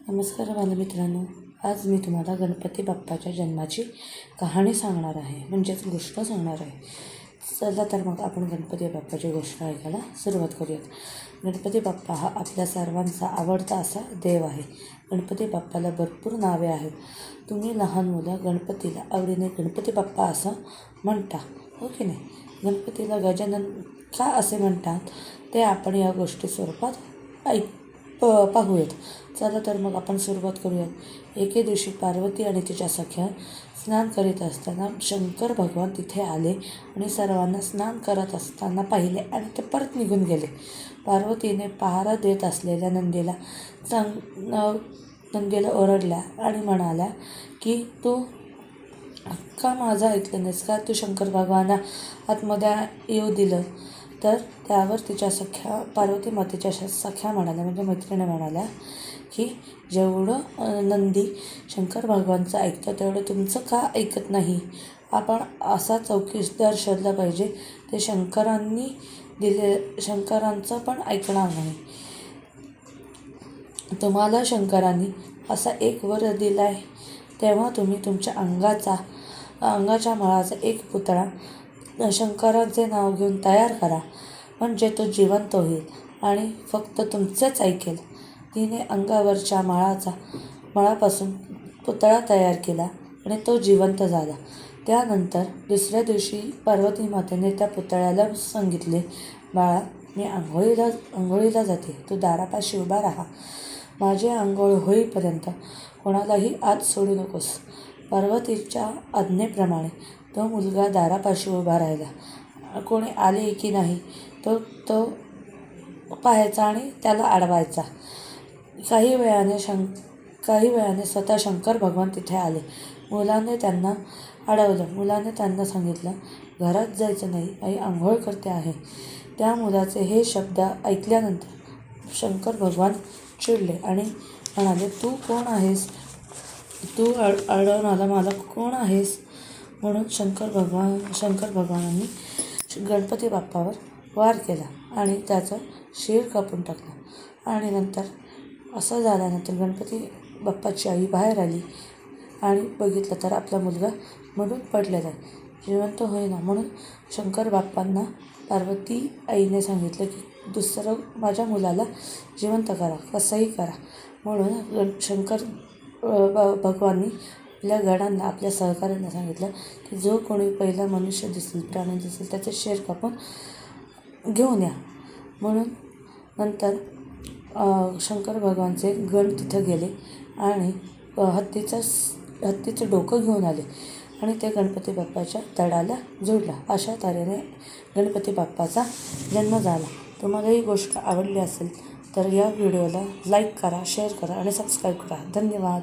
नमस्कार बालमित्रांनो, आज मी तुम्हाला गणपती बाप्पाच्या जन्माची कहाणी सांगणार आहे, म्हणजेच गोष्ट सांगणार आहे. चला तर मग आपण गणपती बाप्पाची गोष्ट ऐकायला सुरुवात करूयात. गणपती बाप्पा हा आपल्या सर्वांचा आवडता असा देव आहे. गणपती बाप्पाला भरपूर नावे आहेत. तुम्ही लहान मुलं गणपतीला आवडीने गणपती बाप्पा असं म्हणता, हो की नाही? गणपतीला गजानन का असे म्हणतात ते आपण या गोष्टी स्वरूपात पाहूयात. चला तर मग आपण सुरुवात करूयात. एके दिवशी पार्वती आणि तिच्या सख्या स्नान करीत असताना शंकर भगवान तिथे आले आणि सर्वांना स्नान करत असताना पाहिले आणि ते परत निघून गेले. पार्वतीने पहारा देत असलेल्या नंदीला ओरडल्या आणि म्हणाल्या की तू का माझं ऐकलं नाहीस का? तू शंकर भगवाना आतमध्ये येऊ दिलं. तर त्यावर तिच्या सख्या पार्वती मातेच्या सख्या म्हणाल्या, म्हणजे मैत्रिणी म्हणाल्या की जेवढं नंदी शंकर भगवानचं ऐकतं तेवढं तुमचं का ऐकत नाही? आपण असा चौकीदार शोधला पाहिजे, ते शंकरांचं पण ऐकणार नाही. तुम्हाला शंकरांनी असा एक वर दिलाय, तेव्हा तुम्ही तुमच्या अंगाच्या मळाचा एक पुतळा शंकरांचे नाव घेऊन तयार करा, म्हणजे तो जिवंत होईल आणि फक्त तुमचेच ऐकेल. तिने अंगावरच्या मळापासून पुतळा तयार केला आणि तो जिवंत झाला. त्यानंतर दुसऱ्या दिवशी पार्वती मातेने त्या पुतळ्याला सांगितले, बाळा, मी आंघोळीला जाते, तू दारापाशी उभा राहा. माझी आंघोळ होईपर्यंत कोणालाही आत सोडू नकोस. पार्वतीच्या आज्ञेप्रमाणे तो मुलगा दारापाशी उभा राहिला. कोणी आले की नाही तो पाहायचा आणि त्याला अडवायचा. काही वेळाने स्वतः शंकर भगवान तिथे आले. मुलाने त्यांना अडवलं. मुलाने त्यांना सांगितलं, घरात जायचं नाही, आई आंघोळ करते आहे. त्या मुलाचे हे शब्द ऐकल्यानंतर शंकर भगवान चिडले आणि म्हणाले, तू कोण आहेस? तू अडवणारा मला कोण आहेस? म्हणून शंकर भगवानांनी गणपती बाप्पावर वार केला आणि त्याचं शिर कापून टाकलं. आणि नंतर असं झाल्यानंतर गणपती बाप्पाची आई बाहेर आली आणि बघितलं तर आपला मुलगा मरून पडलेला आहे, जिवंत होईना. म्हणून शंकर बाप्पांना पार्वती आईने सांगितलं की दुसरं माझ्या मुलाला जिवंत करा, कसंही करा. म्हणून शंकर भगवाननी आपल्या गणांना, आपल्या सहकाऱ्यांना सांगितलं की जो कोणी पहिला मनुष्य दिसेल, प्राणी दिसेल, त्याचे शिर कापून घेऊन या. म्हणून नंतर शंकर भगवानचे गण तिथं गेले आणि हत्तीचं डोकं घेऊन आले आणि ते गणपती बाप्पाच्या धडाला जोडला. अशा तऱ्हेने गणपती बाप्पाचा जन्म झाला. तुम्हाला ही गोष्ट आवडली असेल तर या व्हिडिओला लाईक करा, शेअर करा आणि सबस्क्राईब करा. धन्यवाद.